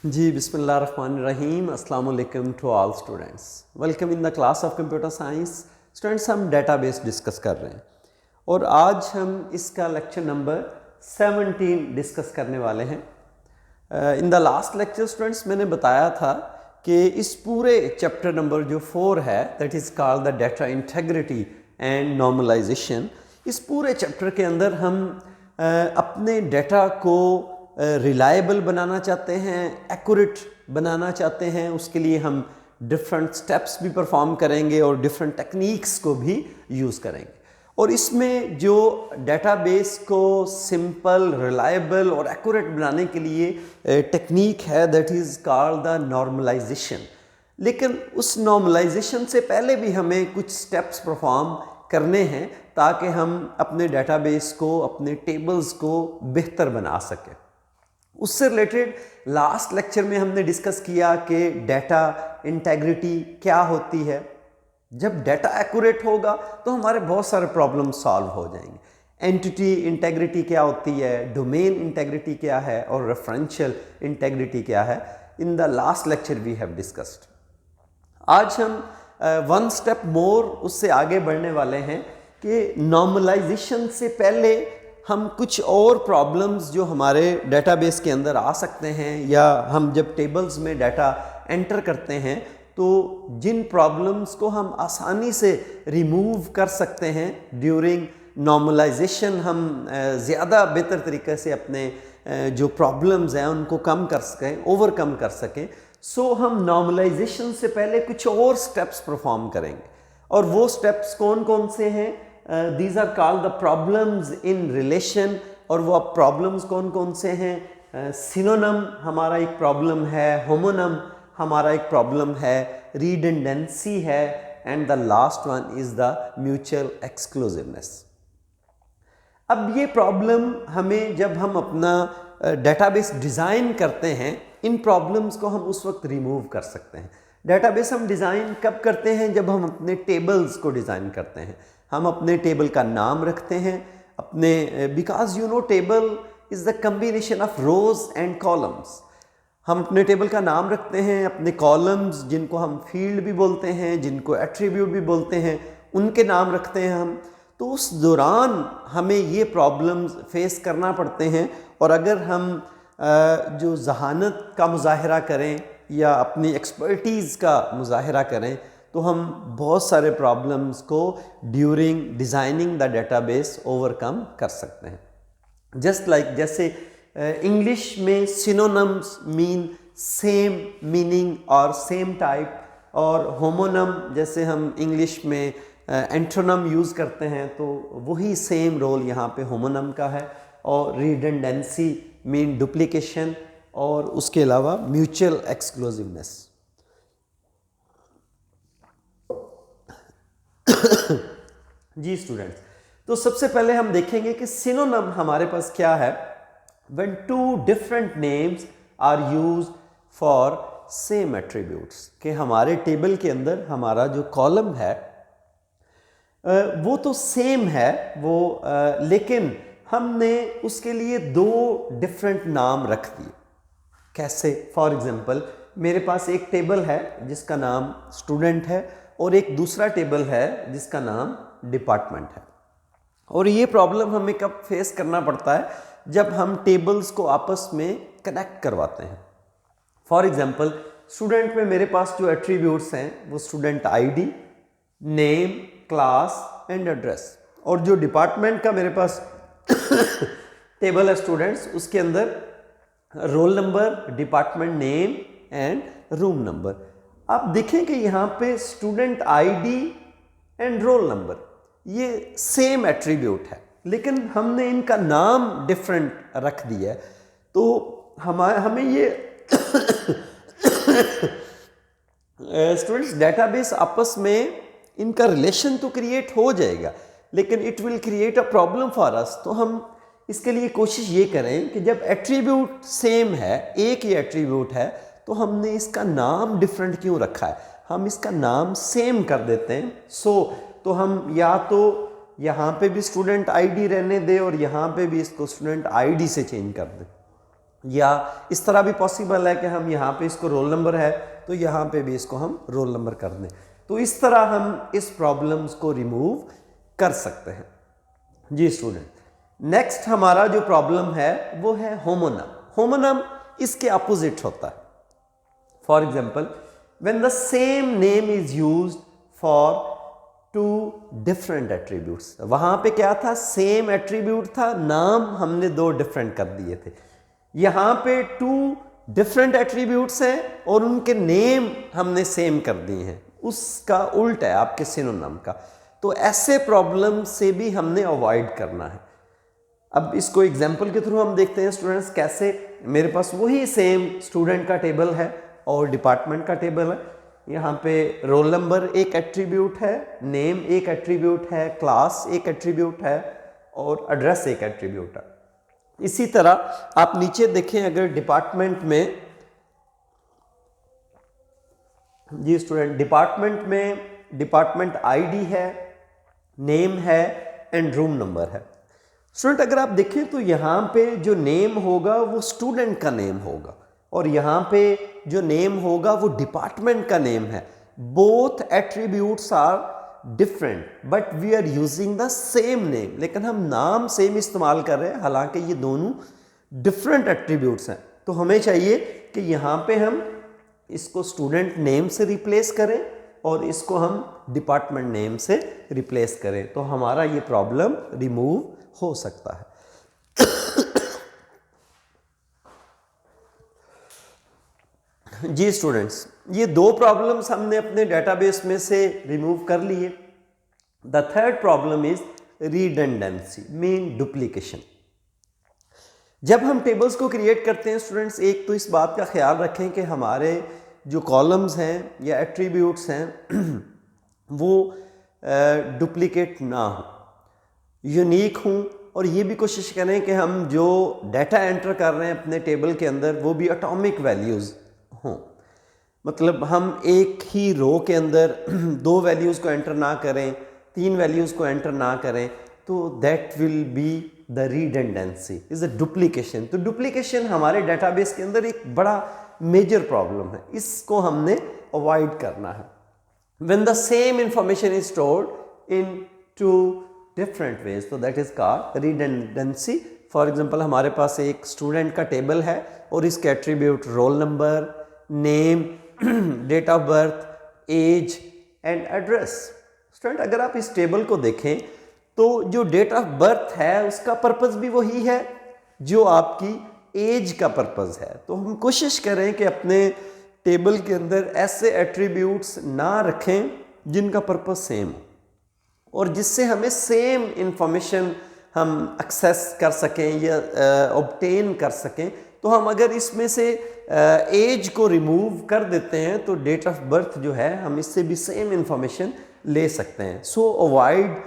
जी बिस्मिल्लाहिर्रहमानिर्रहीम अस्सलाम वालेकुम to all students. Welcome in the class of computer science. Students, हम डेटाबेस डिस्कस कर रहे हैं और आज हम इसका लेक्चर नंबर 17 डिस्कस करने वाले हैं। इन द लास्ट लेक्चर स्टूडेंट्स मैंने बताया था कि इस पूरे चैप्टर नंबर जो 4 है, that is called the data integrity and normalisation. इस पूरे चैप्टर के अंदर हम अपने डेटा को रिलायबल बनाना चाहते हैं, एक्यूरेट बनाना चाहते हैं। उसके लिए हम डिफरेंट स्टेप्स भी परफॉर्म करेंगे और डिफरेंट टेक्निक्स को भी यूज़ करेंगे। और इसमें जो डेटाबेस को सिंपल, रिलायबल और एक्यूरेट बनाने के लिए टेक्निक है, that is called the normalisation. लेकिन उस नॉर्मलाइजेशन से पहले भी हमें कुछ स्टेप्स परफॉर्म करने हैं ताकि हम अपने डेटाबेस को, अपने टेबल्स को बेहतर बना सकें। उससे रिलेटेड लास्ट लेक्चर में हमने डिस्कस किया कि डेटा इंटेग्रिटी क्या होती है। जब डेटा एक्यूरेट होगा तो हमारे बहुत सारे प्रॉब्लम सॉल्व हो जाएंगे। एंटिटी इंटेग्रिटी क्या होती है, डोमेन इंटेग्रिटी क्या है और रेफरेंशियल इंटेग्रिटी क्या है, in the last lecture we have discussed. आज हम वन स्टेप मोर उससे आगे बढ़ने वाले हैं कि नॉर्मलाइजेशन से पहले हम कुछ और प्रॉब्लम्स जो हमारे डेटाबेस के अंदर आ सकते हैं, या हम जब टेबल्स में डाटा एंटर करते हैं तो जिन प्रॉब्लम्स को हम आसानी से रिमूव कर सकते हैं ड्यूरिंग नॉर्मलाइजेशन, हम ज़्यादा बेहतर तरीके से अपने जो प्रॉब्लम्स हैं उनको कम कर सकें, ओवरकम कर सकें। सो हम नॉर्मलाइजेशन से पहले कुछ और स्टेप्स परफॉर्म करेंगे। और वो स्टेप्स कौन कौन से हैं? These are called the problems in relation. और वो प्रॉब्लम्स कौन कौन से हैं? सिनोनिम हमारा एक प्रॉब्लम है, होमोनिम हमारा एक प्रॉब्लम है, रिडंडेंसी है, and the last one is the mutual exclusiveness. अब ये प्रॉब्लम हमें, जब हम अपना डेटाबेस डिज़ाइन करते हैं, इन प्रॉब्लम्स को हम उस वक्त रिमूव कर सकते हैं। डेटाबेस हम डिज़ाइन कब करते हैं? जब हम अपने टेबल्स को डिज़ाइन करते हैं। हम अपने टेबल का नाम रखते हैं अपने, because you know table is the combination of rose and columns. हम अपने टेबल का नाम रखते हैं, अपने कॉलम्स जिनको हम फील्ड भी बोलते हैं, जिनको एट्रीब्यूट भी बोलते हैं, उनके नाम रखते हैं हम। तो उस दौरान हमें ये प्रॉब्लम्स फेस करना पड़ते हैं। और अगर हम जो जहानत का मुजाहरा करें या अपनी एक्सपर्टीज़ का मुजाहरा करें तो हम बहुत सारे प्रॉब्लम्स को during designing the database overcome कर सकते हैं। जस्ट लाइक जैसे इंग्लिश में सिनोनिम्स मीन सेम मीनिंग और सेम टाइप, और होमोनिम जैसे हम इंग्लिश में एंटोनिम यूज़ करते हैं तो वही सेम रोल यहाँ पे होमोनिम का है। और रिडंडेंसी मीन डुप्लीकेशन, और उसके अलावा म्यूचुअल एक्सक्लूसिवनेस। जी स्टूडेंट्स, तो सबसे पहले हम देखेंगे कि सिनोनिम हमारे पास क्या है। When two different names are used for same attributes, कि हमारे टेबल के अंदर हमारा जो कॉलम है वो तो सेम है वो, लेकिन हमने उसके लिए दो डिफरेंट नाम रख दिए। कैसे? फॉर एग्जांपल, मेरे पास एक टेबल है जिसका नाम स्टूडेंट है और एक दूसरा टेबल है जिसका नाम डिपार्टमेंट है। और ये प्रॉब्लम हमें कब फेस करना पड़ता है? जब हम टेबल्स को आपस में कनेक्ट करवाते हैं। फॉर एग्जांपल, स्टूडेंट में मेरे पास जो एट्रीब्यूट्स हैं वो student ID, name, class and address. और जो डिपार्टमेंट का मेरे पास टेबल है स्टूडेंट्स, उसके अंदर roll number, department name and room number. आप देखें कि यहाँ पे student ID and roll number ये सेम एट्रीब्यूट है, लेकिन हमने इनका नाम डिफरेंट रख दिया है। तो हमें ये स्टूडेंट्स डेटाबेस आपस में इनका रिलेशन तो क्रिएट हो जाएगा, लेकिन it will create a problem for us. तो हम इसके लिए कोशिश ये करें कि जब एट्रीब्यूट सेम है, एक ही एट्रीब्यूट है, तो हमने इसका नाम डिफरेंट क्यों रखा है? हम इसका नाम सेम कर देते हैं। तो हम या तो यहाँ पे भी स्टूडेंट आईडी रहने दें और यहाँ पे भी इसको स्टूडेंट आईडी से चेंज कर दें। या इस तरह भी पॉसिबल है कि हम यहाँ पे इसको रोल नंबर है तो यहाँ पे भी इसको हम रोल नंबर कर दें। तो इस तरह हम इस प्रॉब्लम्स को रिमूव कर सकते हैं। जी स्टूडेंट, नेक्स्ट हमारा जो प्रॉब्लम है वो है होमोनम। होमोनम इसके अपोजिट होता है। For example, when the same name is used for two different attributes. वहां पे क्या था, सेम एट्रीब्यूट था, नाम हमने दो डिफरेंट कर दिए थे। यहां पे टू डिफरेंट एट्रीब्यूट्स हैं और उनके नेम हमने सेम कर दिए हैं, उसका उल्टा है आपके सिनोनिम का। तो ऐसे प्रॉब्लम से भी हमने अवॉइड करना है। अब इसको एग्जाम्पल के थ्रू हम देखते हैं स्टूडेंट्स कैसे। मेरे पास वही सेम स्टूडेंट का टेबल है और डिपार्टमेंट का टेबल है। यहाँ पे रोल नंबर एक एट्रीब्यूट है, नेम एक एट्रीब्यूट है, क्लास एक एट्रीब्यूट है और एड्रेस एक एट्रीब्यूट है। इसी तरह आप नीचे देखें, अगर डिपार्टमेंट में, जी स्टूडेंट, डिपार्टमेंट में डिपार्टमेंट आईडी है, नेम है एंड रूम नंबर है। स्टूडेंट अगर आप देखें तो यहाँ पे जो नेम होगा वो स्टूडेंट का नेम होगा और यहाँ पे जो नेम होगा वो डिपार्टमेंट का नेम है। Both attributes are different but we are using the same name, लेकिन हम नाम सेम इस्तेमाल कर रहे हैं, हालांकि ये दोनों डिफरेंट एट्रीब्यूट्स हैं। तो हमें चाहिए कि यहाँ पे हम इसको स्टूडेंट नेम से रिप्लेस करें और इसको हम डिपार्टमेंट नेम से रिप्लेस करें, तो हमारा ये प्रॉब्लम रिमूव हो सकता है। जी स्टूडेंट्स, ये दो प्रॉब्लम्स हमने अपने डेटाबेस में से रिमूव कर लिए। The third problem is redundancy, mean duplication. जब हम टेबल्स को क्रिएट करते हैं स्टूडेंट्स, एक तो इस बात का ख्याल रखें कि हमारे जो कॉलम्स हैं या एट्रीब्यूट्स हैं वो डुप्लीकेट ना हो, यूनिक हूँ, और ये भी कोशिश करें कि हम जो डाटा एंटर कर रहे हैं अपने टेबल के अंदर वो भी एटॉमिक वैल्यूज़ हों। मतलब हम एक ही रो के अंदर दो वैल्यूज़ को एंटर ना करें, तीन वैल्यूज़ को एंटर ना करें, तो that will be the redundancy, is a duplication. तो डुप्लीकेशन हमारे डेटाबेस के अंदर एक बड़ा मेजर प्रॉब्लम है, इसको हमने अवॉइड करना है। When the same information is stored in two different ways, तो that is called redundancy. For example, हमारे पास एक स्टूडेंट का टेबल है और इसके attribute roll number, name, date of birth, age and address. Student अगर आप इस टेबल को देखें तो जो डेट ऑफ बर्थ है उसका पर्पस भी वही है जो आपकी एज का पर्पस है। तो हम कोशिश करें कि अपने टेबल के अंदर ऐसे एट्रीब्यूट्स ना रखें जिनका पर्पस सेम हो और जिससे हमें सेम इंफॉर्मेशन हम एक्सेस कर सकें या ऑब्टेन कर सकें। तो हम अगर इसमें से एज को रिमूव कर देते हैं तो डेट ऑफ बर्थ जो है हम इससे भी सेम इंफॉर्मेशन ले सकते हैं। So avoid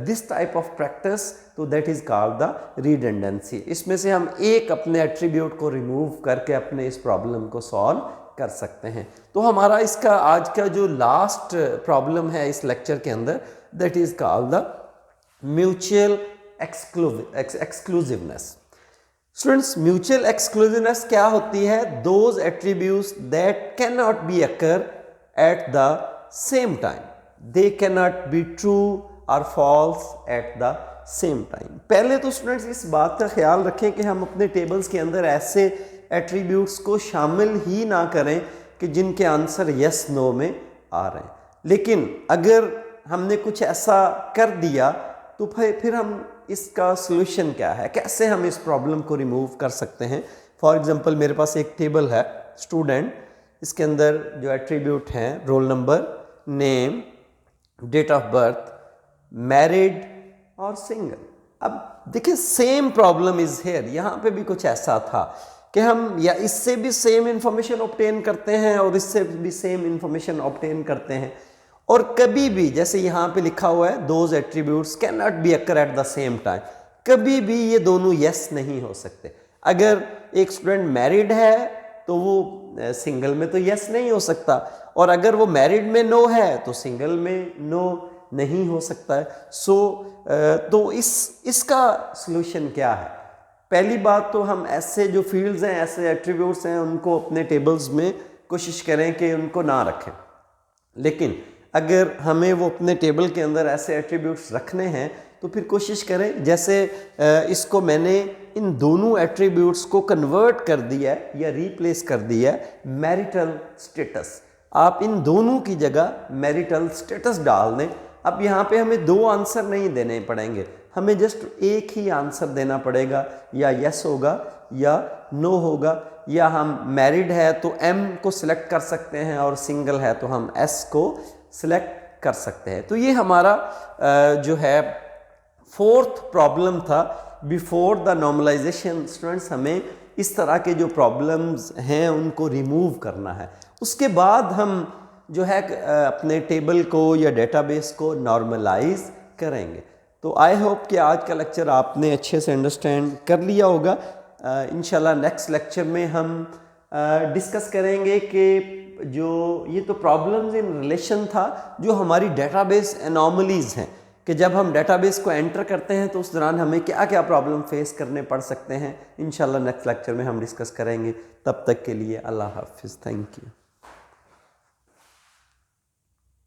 this type of practice, तो that is called the redundancy. इसमें से हम एक अपने एट्रीब्यूट को रिमूव करके अपने इस प्रॉब्लम को सॉल्व कर सकते हैं। तो हमारा इसका आज का जो लास्ट प्रॉब्लम है इस लेक्चर के अंदर, that is called the mutual exclusiveness. Students, mutual exclusiveness क्या होती है? Those attributes that can not be occur at the same time, they can not be true और false at the same time. पहले तो students इस बात का ख्याल रखें कि हम अपने टेबल्स के अंदर ऐसे एट्रीब्यूट्स को शामिल ही ना करें कि जिनके आंसर यस नो में आ रहे हैं। लेकिन अगर हमने कुछ ऐसा कर दिया तो फिर हम इसका सोल्यूशन क्या है, कैसे हम इस प्रॉब्लम को रिमूव कर सकते हैं? फॉर एग्जांपल, मेरे पास एक टेबल है स्टूडेंट, इसके अंदर जो एट्रीब्यूट हैं roll number, name, date of birth, married और सिंगल। अब देखिए सेम प्रॉब्लम इज हेयर, यहाँ पे भी कुछ ऐसा था कि हम या इससे भी सेम इंफॉर्मेशन ऑब्टेन करते हैं और इससे भी सेम इंफॉर्मेशन ऑब्टेन करते हैं, और कभी भी जैसे यहाँ पे लिखा हुआ है those attributes can not be occur at the same time, कभी भी ये दोनों यस नहीं हो सकते। अगर एक स्टूडेंट मैरिड है तो वो सिंगल में तो यस नहीं हो सकता, और अगर वो मैरिड में नो है तो सिंगल में नो नहीं हो सकता है। तो इसका सॉल्यूशन क्या है? पहली बात तो हम ऐसे जो फील्ड्स हैं, ऐसे एट्रीब्यूट्स हैं, उनको अपने टेबल्स में कोशिश करें कि उनको ना रखें। लेकिन अगर हमें वो अपने टेबल के अंदर ऐसे एट्रीब्यूट्स रखने हैं तो फिर कोशिश करें, जैसे इसको मैंने इन दोनों एट्रीब्यूट्स को कन्वर्ट कर दिया है या रिप्लेस कर दिया है मैरिटल स्टेटस। आप इन दोनों की जगह मैरिटल स्टेटस डाल दें। अब यहाँ पे हमें दो आंसर नहीं देने पड़ेंगे, हमें जस्ट एक ही आंसर देना पड़ेगा, या यस होगा या नो होगा, या हम मैरिड है तो एम को सिलेक्ट कर सकते हैं और सिंगल है तो हम एस को सिलेक्ट कर सकते हैं। तो ये हमारा जो है फोर्थ प्रॉब्लम था बिफोर द नॉर्मलाइजेशन। स्टूडेंट्स, हमें इस तरह के जो प्रॉब्लम्स हैं उनको रिमूव करना है। उसके बाद हम जो है अपने टेबल को या डेटाबेस को नॉर्मलाइज करेंगे। तो आई होप कि आज का लेक्चर आपने अच्छे से अंडरस्टैंड कर लिया होगा। इंशाल्लाह नेक्स्ट लेक्चर में हम डिस्कस करेंगे कि जो ये तो प्रॉब्लम्स इन रिलेशन था, जो हमारी डेटाबेस एनॉमलीज हैं, कि जब हम डेटाबेस को एंटर करते हैं तो उस दौरान हमें क्या क्या प्रॉब्लम फेस करने पड़ सकते हैं। इंशाल्लाह नेक्स्ट लेक्चर में हम डिस्कस करेंगे। तब तक के लिए अल्लाह हाफिज़। Thank you.